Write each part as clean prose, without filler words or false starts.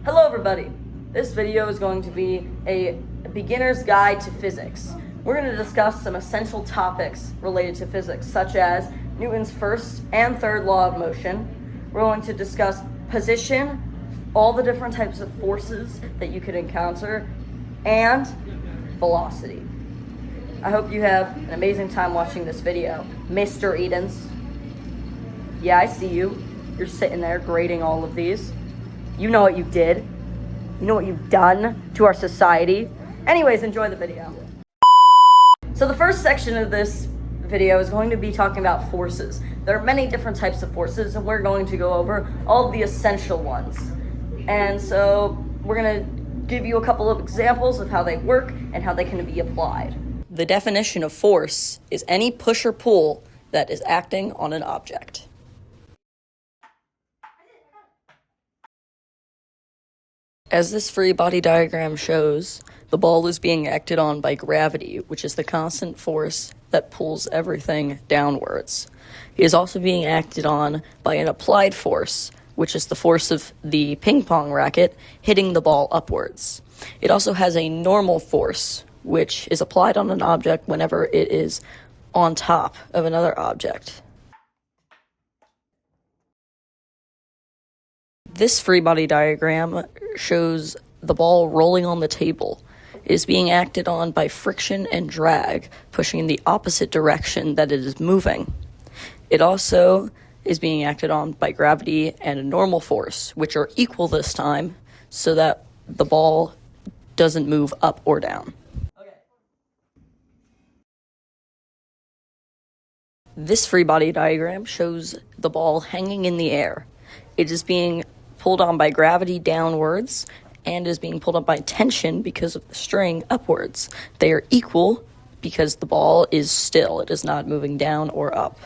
Hello everybody! This video is going to be a beginner's guide to physics. We're going to discuss some essential topics related to physics, such as Newton's first and third law of motion. We're going to discuss position, all the different types of forces that you could encounter, and velocity. I hope you have an amazing time watching this video. Mr. Edens. Yeah, I see you. You're sitting there grading all of these. You know what you did. You know what you've done to our society. Anyways, enjoy the video. So the first section of this video is going to be talking about forces. There are many different types of forces, and we're going to go over all of the essential ones. And so we're going to give you a couple of examples of how they work and how they can be applied. The definition of force is any push or pull that is acting on an object. As this free body diagram shows, the ball is being acted on by gravity, which is the constant force that pulls everything downwards. It is also being acted on by an applied force, which is the force of the ping pong racket hitting the ball upwards. It also has a normal force, which is applied on an object whenever it is on top of another object. This free body diagram shows the ball rolling on the table. It is being acted on by friction and drag, pushing in the opposite direction that it is moving. It also is being acted on by gravity and a normal force, which are equal this time, so that the ball doesn't move up or down. This free body diagram shows the ball hanging in the air. It is being pulled on by gravity downwards and is being pulled up by tension because of the string upwards. They are equal because the ball is still. It is not moving down or up.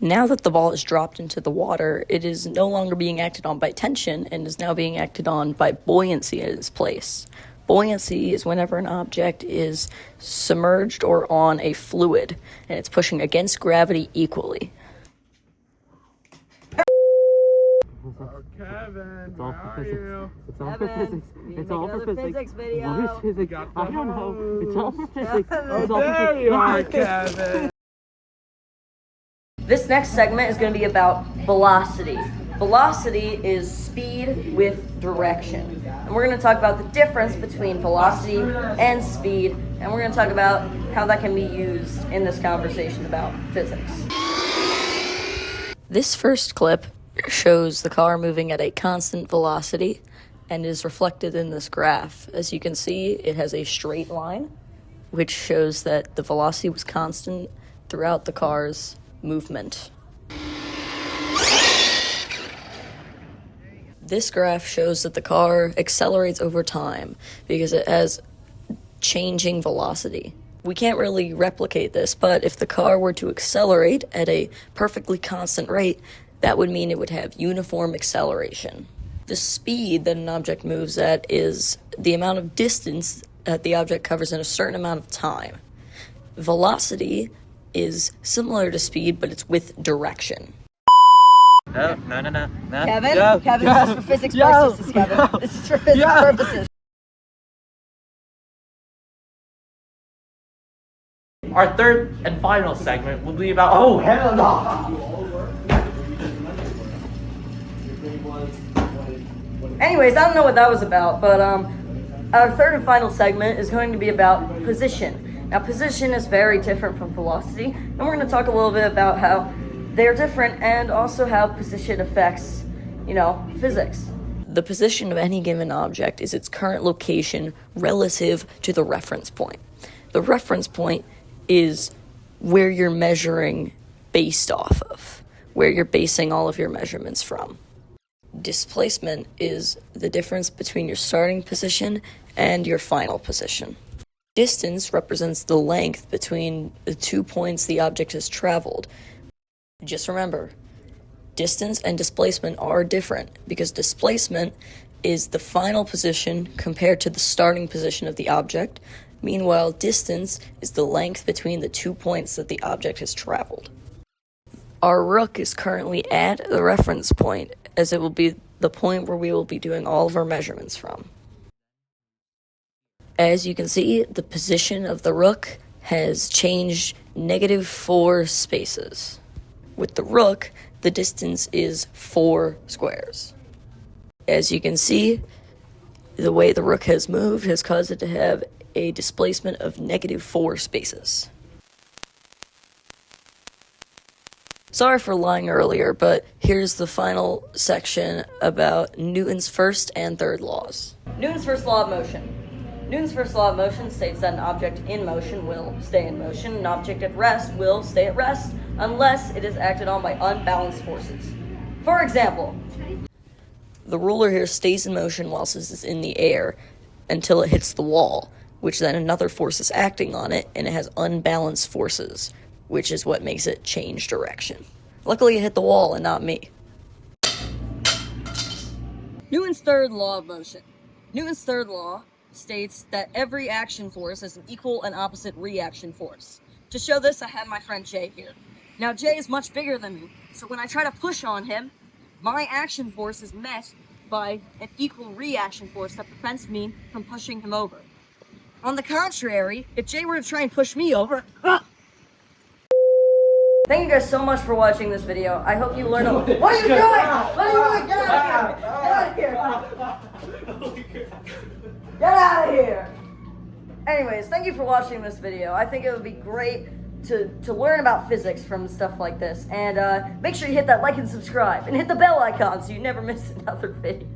Now that the ball is dropped into the water, it is no longer being acted on by tension and is now being acted on by buoyancy in its place. Buoyancy is whenever an object is submerged or on a fluid, and it's pushing against gravity equally. Kevin, It's all where for are physics. you? It's all for physics. It's all for physics. Video. What is physics? I don't know. It's all for physics. Oh, It's all for there physics. you are, Kevin. This next segment is going to be about velocity. Velocity is speed with direction. And we're going to talk about the difference between velocity and speed, and we're going to talk about how that can be used in this conversation about physics. This first clip shows the car moving at a constant velocity and is reflected in this graph. As you can see, it has a straight line, which shows that the velocity was constant throughout the car's movement. This graph shows that the car accelerates over time because it has changing velocity. We can't really replicate this, but if the car were to accelerate at a perfectly constant rate, that would mean it would have uniform acceleration. The speed that an object moves at is the amount of distance that the object covers in a certain amount of time. Velocity is similar to speed, but it's with direction. No. Kevin? Yo. Kevin, Yo. this is for physics Yo. purposes, Kevin. Yo. This is for physics Yo. purposes. Our third and final segment will be about. Oh, hell no! Anyways, I don't know what that was about, but our third and final segment is going to be about position. Now, position is very different from velocity, and we're going to talk a little bit about how they're different and also how position affects, physics. The position of any given object is its current location relative to the reference point. The reference point is where you're measuring based off of, where you're basing all of your measurements from. Displacement is the difference between your starting position and your final position. Distance represents the length between the 2 points the object has traveled. Just remember, distance and displacement are different because displacement is the final position compared to the starting position of the object. Meanwhile, distance is the length between the 2 points that the object has traveled. Our rook is currently at the reference point, as it will be the point where we will be doing all of our measurements from. As you can see, the position of the rook has changed -4 spaces. With the rook, the distance is 4 squares. As you can see, the way the rook has moved has caused it to have a displacement of -4 spaces. Sorry for lying earlier, but here's the final section about Newton's first and third laws. Newton's first law of motion. Newton's first law of motion states that an object in motion will stay in motion, an object at rest will stay at rest, unless it is acted on by unbalanced forces. For example, the ruler here stays in motion whilst it is in the air until it hits the wall, which then another force is acting on it, and it has unbalanced forces, which is what makes it change direction. Luckily, it hit the wall and not me. Newton's third law of motion. Newton's third law states that every action force has an equal and opposite reaction force. To show this, I have my friend Jay here. Now, Jay is much bigger than me, so when I try to push on him, my action force is met by an equal reaction force that prevents me from pushing him over. On the contrary, if Jay were to try and push me over... Thank you guys so much for watching this video. I hope you learned a... What are you doing? What are you doing? Get out of here! Get out of here! Get out of here! Anyways, thank you for watching this video. I think it would be great to learn about physics from stuff like this. And make sure you hit that like and subscribe. And hit the bell icon so you never miss another video.